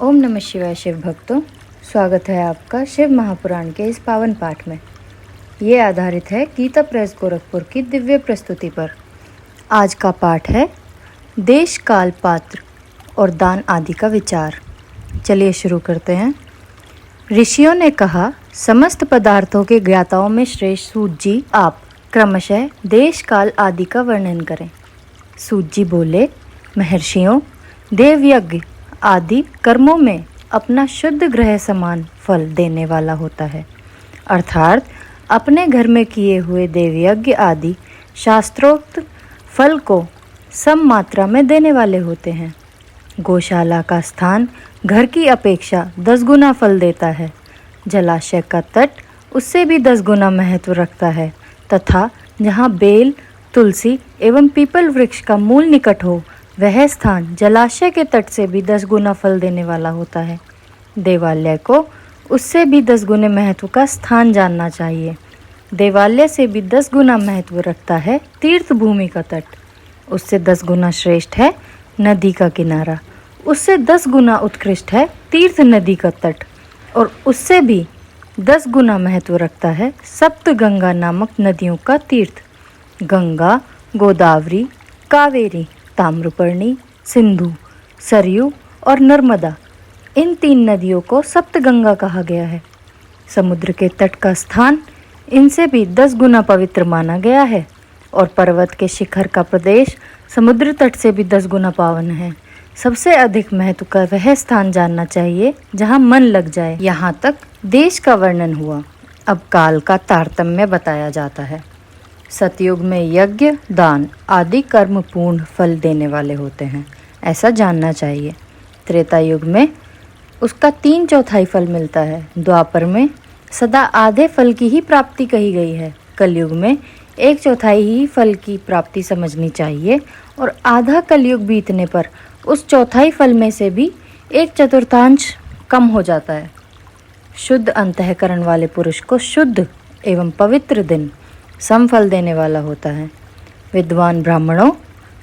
ओम नमः शिवाय शिव भक्तों, स्वागत है आपका शिव महापुराण के इस पावन पाठ में। ये आधारित है गीता प्रेस गोरखपुर की दिव्य प्रस्तुति पर। आज का पाठ है देश काल पात्र और दान आदि का विचार। चलिए शुरू करते हैं। ऋषियों ने कहा, समस्त पदार्थों के ज्ञाताओं में श्रेष्ठ सूत जी आप क्रमशः देश काल आदि का वर्णन करें। सूत जी बोले, महर्षियों, देवयज्ञ आदि कर्मों में अपना शुद्ध ग्रह समान फल देने वाला होता है, अर्थात अपने घर में किए हुए देवयज्ञ आदि शास्त्रोक्त फल को सम मात्रा में देने वाले होते हैं। गौशाला का स्थान घर की अपेक्षा 10 गुना फल देता है। जलाशय का तट उससे भी 10 गुना महत्व रखता है तथा जहाँ बेल, तुलसी एवं पीपल वृक्ष का मूल निकट हो, वह स्थान जलाशय के तट से भी 10 गुना फल देने वाला होता है। देवालय को उससे भी 10 गुने महत्व का स्थान जानना चाहिए। देवालय से भी 10 गुना महत्व रखता है तीर्थ भूमि का तट। उससे 10 गुना श्रेष्ठ है नदी का किनारा। उससे 10 गुना उत्कृष्ट है तीर्थ नदी का तट। और उससे भी 10 गुना महत्व रखता है सप्त गंगा नामक नदियों का तीर्थ। गंगा, गोदावरी, कावेरी, ताम्रपर्णी, सिंधु, सरयू और नर्मदा, इन 3 नदियों को सप्तगंगा कहा गया है। समुद्र के तट का स्थान इनसे भी 10 गुना पवित्र माना गया है और पर्वत के शिखर का प्रदेश समुद्र तट से भी 10 गुना पावन है। सबसे अधिक महत्व का वह स्थान जानना चाहिए जहाँ मन लग जाए। यहाँ तक देश का वर्णन हुआ। अब काल का तारतम्य बताया जाता है। सतयुग में यज्ञ, दान आदि कर्म पूर्ण फल देने वाले होते हैं, ऐसा जानना चाहिए। त्रेता युग में उसका 3/4 फल मिलता है। द्वापर में सदा आधे फल की ही प्राप्ति कही गई है। कलयुग में 1/4 ही फल की प्राप्ति समझनी चाहिए और आधा कलयुग बीतने पर उस 1/4 फल में से भी 1/4 कम हो जाता है। शुद्ध अंतःकरण वाले पुरुष को शुद्ध एवं पवित्र दिन समफल देने वाला होता है। विद्वान ब्राह्मणों,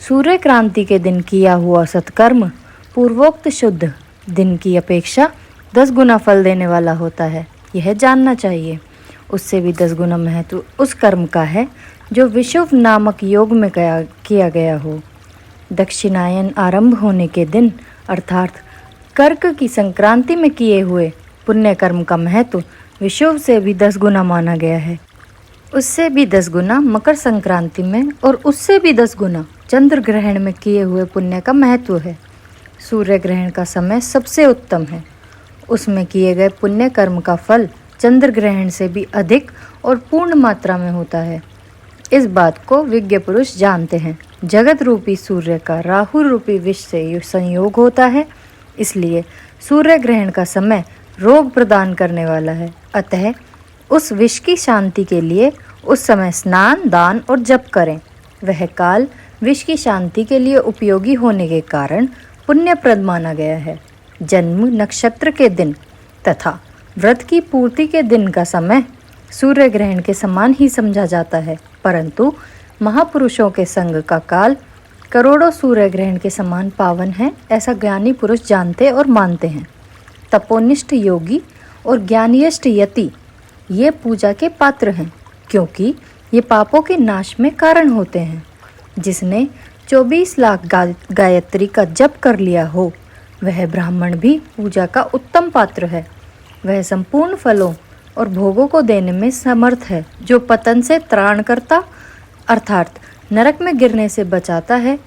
सूर्य क्रांति के दिन किया हुआ सत्कर्म पूर्वोक्त शुद्ध दिन की अपेक्षा 10 गुना फल देने वाला होता है, यह जानना चाहिए। उससे भी 10 गुना महत्व उस कर्म का है जो विषुव नामक योग में किया गया हो। दक्षिणायन आरंभ होने के दिन अर्थात कर्क की संक्रांति में किए हुए पुण्य कर्म का महत्व विषुव से भी 10 गुना माना गया है। उससे भी 10 गुना मकर संक्रांति में और उससे भी 10 गुना चंद्र ग्रहण में किए हुए पुण्य का महत्व है। सूर्य ग्रहण का समय सबसे उत्तम है। उसमें किए गए पुण्य कर्म का फल चंद्र ग्रहण से भी अधिक और पूर्ण मात्रा में होता है। इस बात को विज्ञ पुरुष जानते हैं। जगत रूपी सूर्य का राहु रूपी विष से संयोग होता है, इसलिए सूर्य ग्रहण का समय रोग प्रदान करने वाला है। अतः उस विष की शांति के लिए उस समय स्नान, दान और जप करें। वह काल विष की शांति के लिए उपयोगी होने के कारण पुण्यप्रद माना गया है। जन्म नक्षत्र के दिन तथा व्रत की पूर्ति के दिन का समय सूर्य ग्रहण के समान ही समझा जाता है, परंतु महापुरुषों के संग का काल करोड़ों सूर्य ग्रहण के समान पावन है, ऐसा ज्ञानी पुरुष जानते और मानते हैं। तपोनिष्ठ योगी और ज्ञानिष्ठ यति ये पूजा के पात्र हैं, क्योंकि ये पापों के नाश में कारण होते हैं। जिसने 24 लाख गायत्री का जप कर लिया हो, वह ब्राह्मण भी पूजा का उत्तम पात्र है। वह संपूर्ण फलों और भोगों को देने में समर्थ है। जो पतन से त्राण करता अर्थात नरक में गिरने से बचाता है,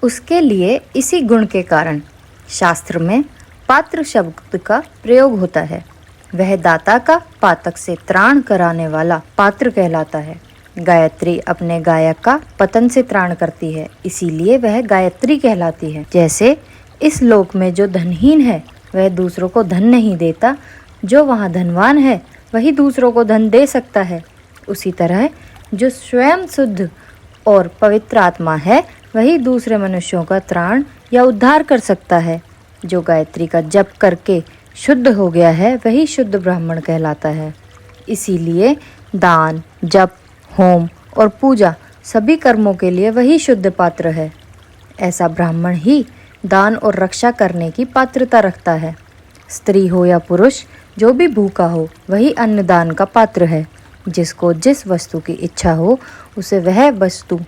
उसके लिए इसी गुण के कारण शास्त्र में पात्र शब्द का प्रयोग होता है। वह दाता का पातक से त्राण कराने वाला पात्र कहलाता है। गायत्री अपने गायक का पतन से त्राण करती है, इसीलिए वह गायत्री कहलाती है। जैसे इस लोक में जो धनहीन है वह दूसरों को धन नहीं देता, जो वहाँ धनवान है वही दूसरों को धन दे सकता है, उसी तरह जो स्वयं शुद्ध और पवित्र आत्मा है वही दूसरे मनुष्यों का त्राण या उद्धार कर सकता है। जो गायत्री का जप करके शुद्ध हो गया है वही शुद्ध ब्राह्मण कहलाता है। इसीलिए दान, जप, होम और पूजा सभी कर्मों के लिए वही शुद्ध पात्र है। ऐसा ब्राह्मण ही दान और रक्षा करने की पात्रता रखता है। स्त्री हो या पुरुष, जो भी भूखा हो वही अन्नदान का पात्र है। जिसको जिस वस्तु की इच्छा हो उसे वह वस्तु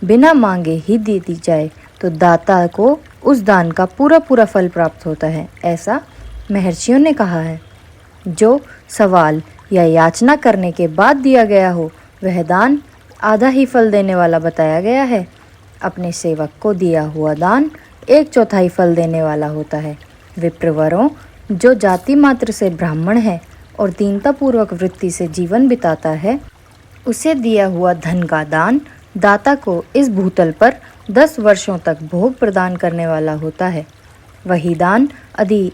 बिना मांगे ही दे दी जाए तो दाता को उस दान का पूरा पूरा फल प्राप्त होता है, ऐसा महर्षियों ने कहा है। जो सवाल या याचना करने के बाद दिया गया हो वह दान आधा ही फल देने वाला बताया गया है। अपने सेवक को दिया हुआ दान 1/4 फल देने वाला होता है। विप्रवरों, जो जाति मात्र से ब्राह्मण है और दीनतापूर्वक वृत्ति से जीवन बिताता है, उसे दिया हुआ धन का दान दाता को इस भूतल पर 10 वर्षों तक भोग प्रदान करने वाला होता है। वही दान यदि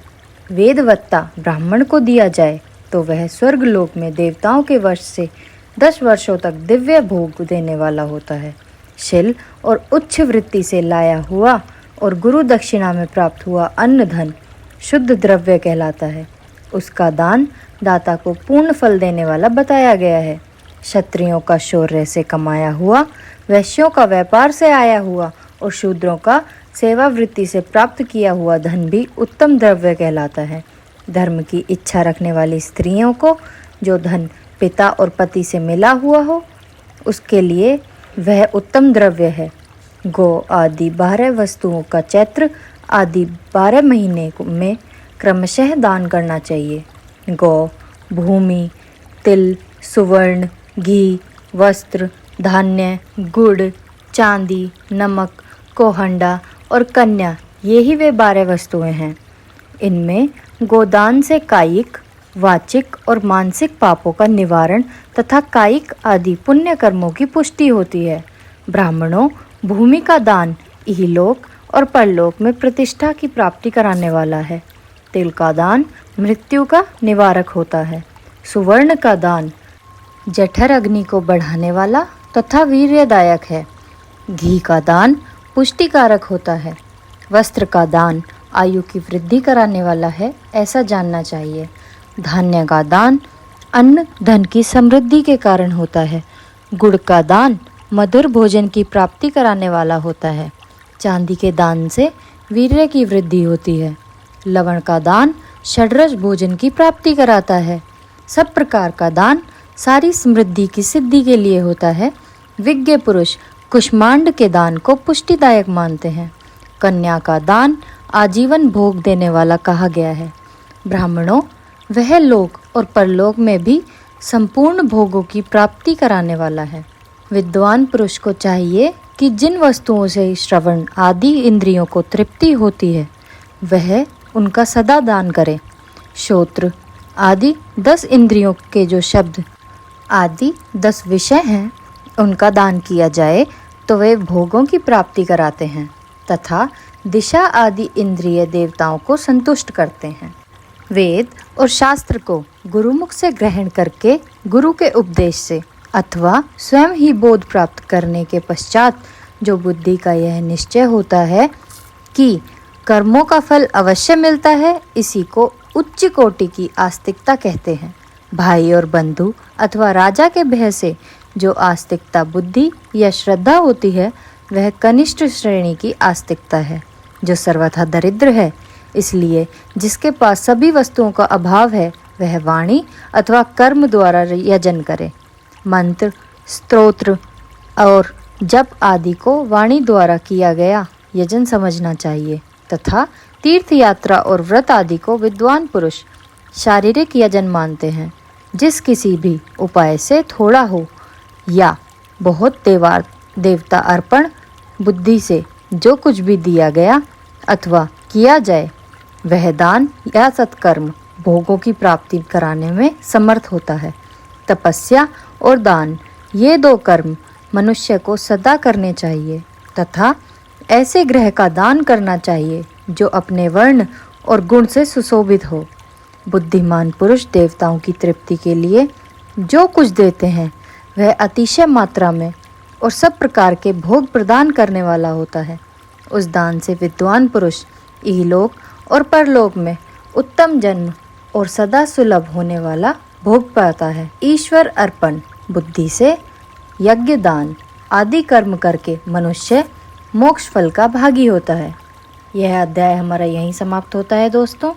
वेदवत्ता ब्राह्मण को दिया जाए तो वह स्वर्ग लोक में देवताओं के वश से 10 वर्षों तक दिव्य भोग देने वाला होता है। शील और उच्च वृत्ति से लाया हुआ और गुरु दक्षिणा में प्राप्त हुआ अन्न धन शुद्ध द्रव्य कहलाता है। उसका दान दाता को पूर्ण फल देने वाला बताया गया है। क्षत्रियों का शौर्य से कमाया हुआ, वैश्यों का व्यापार से आया हुआ और शूद्रों का सेवा वृत्ति से प्राप्त किया हुआ धन भी उत्तम द्रव्य कहलाता है। धर्म की इच्छा रखने वाली स्त्रियों को जो धन पिता और पति से मिला हुआ हो उसके लिए वह उत्तम द्रव्य है। गौ आदि 12 वस्तुओं का चैत्र आदि 12 महीने में क्रमशः दान करना चाहिए। गौ, भूमि, तिल, सुवर्ण, घी, वस्त्र, धान्य, गुड़, चांदी, नमक, कोहंडा और कन्या, ये ही वे 12 वस्तुएं हैं। इनमें गोदान से कायिक, वाचिक और मानसिक पापों का निवारण तथा कायिक आदि पुण्य कर्मों की पुष्टि होती है। ब्राह्मणों, भूमि का दान इहलोक और परलोक में प्रतिष्ठा की प्राप्ति कराने वाला है। तिल का दान मृत्यु का निवारक होता है। सुवर्ण का दान जठर अग्नि को बढ़ाने वाला तथा वीर्यदायक है। घी का दान पुष्टिकारक होता है। वस्त्र का दान आयु की वृद्धि कराने वाला है, ऐसा जानना चाहिए। धान्य का दान अन्न धन की समृद्धि के कारण होता है। गुड़ का दान मधुर भोजन की प्राप्ति कराने वाला होता है। चांदी के दान से वीर्य की वृद्धि होती है। लवण का दान षड्रस भोजन की प्राप्ति कराता है। सब प्रकार का दान सारी समृद्धि की सिद्धि के लिए होता है। विज्ञ पुरुष कुष्मांड के दान को पुष्टिदायक मानते हैं। कन्या का दान आजीवन भोग देने वाला कहा गया है। ब्राह्मणों, वह लोक और परलोक में भी संपूर्ण भोगों की प्राप्ति कराने वाला है। विद्वान पुरुष को चाहिए कि जिन वस्तुओं से श्रवण आदि इंद्रियों को तृप्ति होती है वह उनका सदा दान करे। श्रोत्र आदि 10 इंद्रियों के जो शब्द आदि 10 विषय हैं उनका दान किया जाए तो वे भोगों की प्राप्ति कराते हैं तथा दिशा आदि इंद्रिय देवताओं को संतुष्ट करते हैं। वेद और शास्त्र को गुरुमुख से ग्रहण करके गुरु के उपदेश से अथवा स्वयं ही बोध प्राप्त करने के पश्चात जो बुद्धि का यह निश्चय होता है कि कर्मों का फल अवश्य मिलता है, इसी को उच्च कोटि की आस्तिकता कहते हैं। भाई और बंधु अथवा राजा के भय से जो आस्तिकता बुद्धि या श्रद्धा होती है वह कनिष्ठ श्रेणी की आस्तिकता है जो सर्वथा दरिद्र है। इसलिए जिसके पास सभी वस्तुओं का अभाव है वह वाणी अथवा कर्म द्वारा यजन करे। मंत्र, स्तोत्र और जप आदि को वाणी द्वारा किया गया यजन समझना चाहिए तथा तीर्थ यात्रा और व्रत आदि को विद्वान पुरुष शारीरिक यजन मानते हैं। जिस किसी भी उपाय से थोड़ा हो या बहुत देवता अर्पण बुद्धि से जो कुछ भी दिया गया अथवा किया जाए वह दान या सत्कर्म भोगों की प्राप्ति कराने में समर्थ होता है। तपस्या और दान ये 2 कर्म मनुष्य को सदा करने चाहिए तथा ऐसे ग्रह का दान करना चाहिए जो अपने वर्ण और गुण से सुशोभित हो। बुद्धिमान पुरुष देवताओं की तृप्ति के लिए जो कुछ देते हैं वह अतिशय मात्रा में और सब प्रकार के भोग प्रदान करने वाला होता है। उस दान से विद्वान पुरुष इहलोक और परलोक में उत्तम जन्म और सदा सुलभ होने वाला भोग पाता है। ईश्वर अर्पण बुद्धि से यज्ञ दान आदि कर्म करके मनुष्य मोक्ष फल का भागी होता है। यह अध्याय हमारा यहीं समाप्त होता है दोस्तों।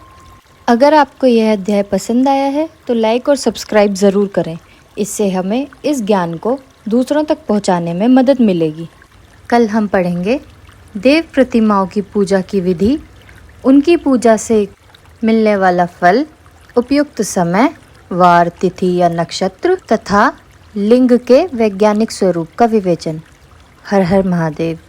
अगर आपको यह अध्याय पसंद आया है तो लाइक और सब्सक्राइब ज़रूर करें। इससे हमें इस ज्ञान को दूसरों तक पहुंचाने में मदद मिलेगी। कल हम पढ़ेंगे देव प्रतिमाओं की पूजा की विधि, उनकी पूजा से मिलने वाला फल, उपयुक्त समय, वार, तिथि या नक्षत्र तथा लिंग के वैज्ञानिक स्वरूप का विवेचन। हर हर महादेव।